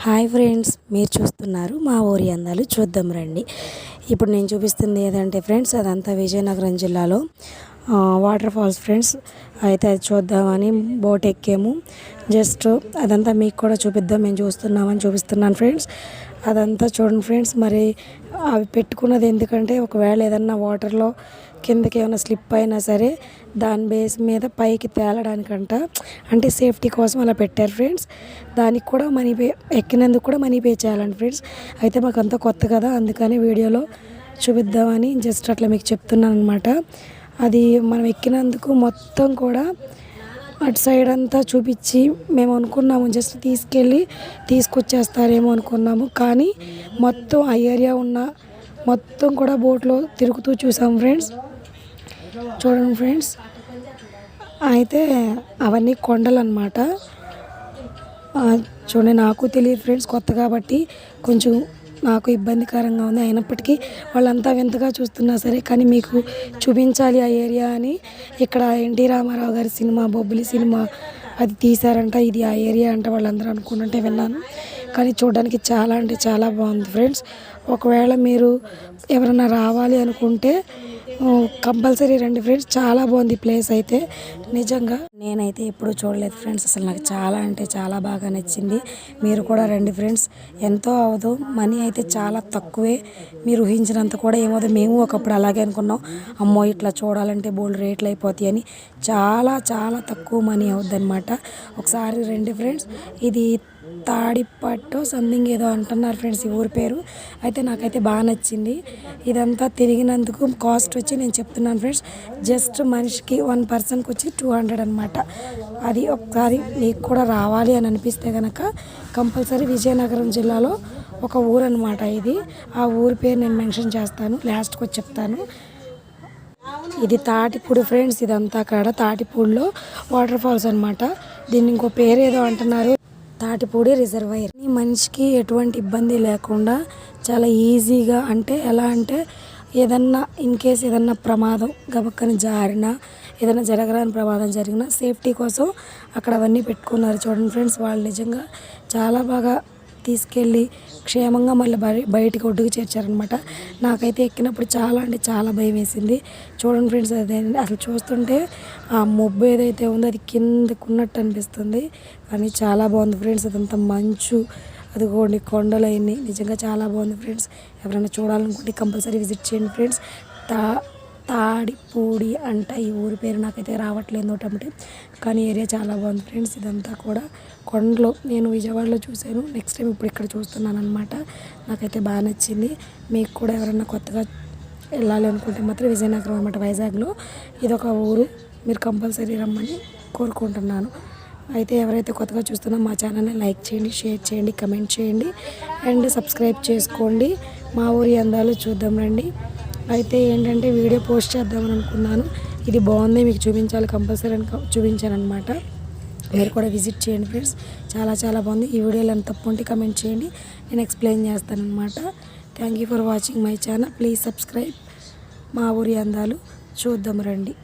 Hi friends, మీరు చూస్తున్నారు మా ఊరి అందాలు. చూద్దాం రండి. ఇప్పుడు నేను చూపిస్తుంది ఏదంటే ఫ్రెండ్స్, అదంతా విజయనగరం జిల్లాలో వాటర్ ఫాల్స్ ఫ్రెండ్స్. అయితే అది చూద్దామని బోట్ ఎక్కాము. జస్ట్ అదంతా మీకు కూడా చూపిద్దాం, మేము చూపిస్తున్నాను ఫ్రెండ్స్. అదంతా చూడండి ఫ్రెండ్స్. మరి అవి పెట్టుకున్నది ఎందుకంటే ఒకవేళ ఏదన్నా వాటర్లో కిందకి ఏమైనా స్లిప్ అయినా సరే దాని బేస్ మీద పైకి తేలడానికంట, అంటే సేఫ్టీ కోసం అలా పెట్టారు ఫ్రెండ్స్. దానికి కూడా మనీ పే, ఎక్కినందుకు కూడా మనీ పే చేయాలండి ఫ్రెండ్స్. అయితే మాకు అంతా కొత్త కదా, అందుకని వీడియోలో చూపిద్దామని జస్ట్ అట్లా మీకు చెప్తున్నాను అనమాట. అది మనం ఎక్కినందుకు మొత్తం కూడా అటు సైడ్ అంతా చూపించి మేము అనుకున్నాము జస్ట్ తీసుకొచ్చేస్తారేమో అనుకున్నాము. కానీ మొత్తం ఆ ఏరియా ఉన్న మొత్తం కూడా బోట్లో తిరుగుతూ చూసాం ఫ్రెండ్స్. చూడండి ఫ్రెండ్స్, అయితే అవన్నీ కొండలు అన్నమాట. చూడండి, నాకు తెలియదు ఫ్రెండ్స్, కొత్త కాబట్టి కొంచెం నాకు ఇబ్బందికరంగా ఉంది. అయినప్పటికీ వాళ్ళంతా వింతగా చూస్తున్నా సరే కానీ మీకు చూపించాలి ఆ ఏరియా అని. ఇక్కడ ఎన్టీ రామారావు గారి సినిమా, బొబ్బిలి సినిమా అది తీశారంట. ఇది ఆ ఏరియా అంట వాళ్ళందరూ అనుకుంటుంటే విన్నాను. కానీ చూడడానికి చాలా అంటే చాలా బాగుంది ఫ్రెండ్స్. ఒకవేళ మీరు ఎవరైనా రావాలి అనుకుంటే కంపల్సరీ రండి ఫ్రెండ్స్. చాలా బాగుంది ప్లేస్ అయితే నిజంగా. నేనైతే ఎప్పుడూ చూడలేదు ఫ్రెండ్స్, అసలు నాకు చాలా అంటే చాలా బాగా నచ్చింది. మీరు కూడా రండి ఫ్రెండ్స్. ఎంతో అవదు, మనీ అయితే చాలా తక్కువే, మీరు ఊహించినంత కూడా ఏమవుతుంది. మేము ఒకప్పుడు అలాగే అనుకున్నాం, అమ్మో ఇట్లా చూడాలంటే బోల్డ్ రేట్లు అయిపోతాయి అని. చాలా చాలా తక్కువ మనీ అవుద్ది అనమాట. ఒకసారి రండి ఫ్రెండ్స్. ఇది తాడిపట్టు సంథింగ్ ఏదో అంటున్నారు ఫ్రెండ్స్ ఈ ఊరి పేరు. అయితే నాకైతే బాగా నచ్చింది. ఇదంతా తిరిగినందుకు కాస్ట్ వచ్చి నేను చెప్తున్నాను ఫ్రెండ్స్, జస్ట్ మనిషికి 1 పర్సన్కి వచ్చి 200 అనమాట. అది ఒకసారి మీకు కూడా రావాలి అని అనిపిస్తే కనుక కంపల్సరీ విజయనగరం జిల్లాలో ఒక ఊరు అనమాట ఇది. ఆ ఊరి పేరు నేను మెన్షన్ చేస్తాను, లాస్ట్కి వచ్చి చెప్తాను. ఇది తాటిపూడి ఫ్రెండ్స్. ఇదంతా కాడ తాటిపూడిలో వాటర్ ఫాల్స్ అనమాట. దీన్ని ఇంకో పేరు ఏదో అంటున్నారు, తాటిపూడి రిజర్వాయర్. ఈ మనిషికి ఎటువంటి ఇబ్బంది లేకుండా చాలా ఈజీగా, అంటే ఎలా అంటే ఏదన్నా ఇన్ కేస్ ఏదన్నా ప్రమాదం గబక్కని జారినా, ఏదైనా జరగరాని ప్రమాదం జరిగినా సేఫ్టీ కోసం అక్కడ అవన్నీ పెట్టుకున్నారు. చూడండి ఫ్రెండ్స్, వాళ్ళు నిజంగా చాలా బాగా తీసుకెళ్ళి క్షేమంగా మళ్ళీ బయటికి ఒడ్డుకు చేర్చారనమాట. నాకైతే ఎక్కినప్పుడు చాలా అంటే చాలా భయం వేసింది. చూడండి ఫ్రెండ్స్, అదే అసలు చూస్తుంటే ఆ మొబ్బు ఏదైతే ఉందో అది కిందకు ఉన్నట్టు అనిపిస్తుంది. కానీ చాలా బాగుంది ఫ్రెండ్స్. అదంతా మంచు, అదిగోండి కొండలు అన్నీ, నిజంగా చాలా బాగుంది ఫ్రెండ్స్. ఎవరైనా చూడాలనుకుంటే కంపల్సరీ విజిట్ చేయండి ఫ్రెండ్స్. తాడిపూడి అంట ఈ ఊరి పేరు, నాకైతే రావట్లేదు నోటమ్మటి, కానీ ఏరియా చాలా బాగుంది ఫ్రెండ్స్. ఇదంతా కూడా కొండలు. నేను విజయవాడలో చూశాను, నెక్స్ట్ టైం ఇప్పుడు ఇక్కడ చూస్తున్నాను అనమాట. నాకైతే బాగా నచ్చింది. మీకు కూడా ఎవరైనా కొత్తగా వెళ్ళాలి అనుకుంటే మాత్రం విజయనగరం అనమాట, వైజాగ్లో ఇదొక ఊరు. మీరు కంపల్సరీ రమ్మని కోరుకుంటున్నాను. అయితే ఎవరైతే కొత్తగా చూస్తున్నా మా ఛానల్ని లైక్ చేయండి, షేర్ చేయండి, కమెంట్ చేయండి అండ్ సబ్స్క్రైబ్ చేసుకోండి. మా ఊరి అందాలు చూద్దాం రండి. అయితే ఏంటంటే వీడియో పోస్ట్ చేద్దామని అనుకున్నాను. ఇది బాగుంది, మీకు చూపించాలి కంపల్సరీ అని చూపించాను అనమాట. మీరు కూడా విజిట్ చేయండి ఫ్రెండ్స్, చాలా చాలా బాగుంది. ఈ వీడియోలో ఎంత తప్పు ఉంటే కమెంట్ చేయండి, నేను ఎక్స్ప్లెయిన్ చేస్తాను అనమాట. Thank you for watching my channel. Please subscribe మా ఊరి అందాలు చూద్దాం రండి.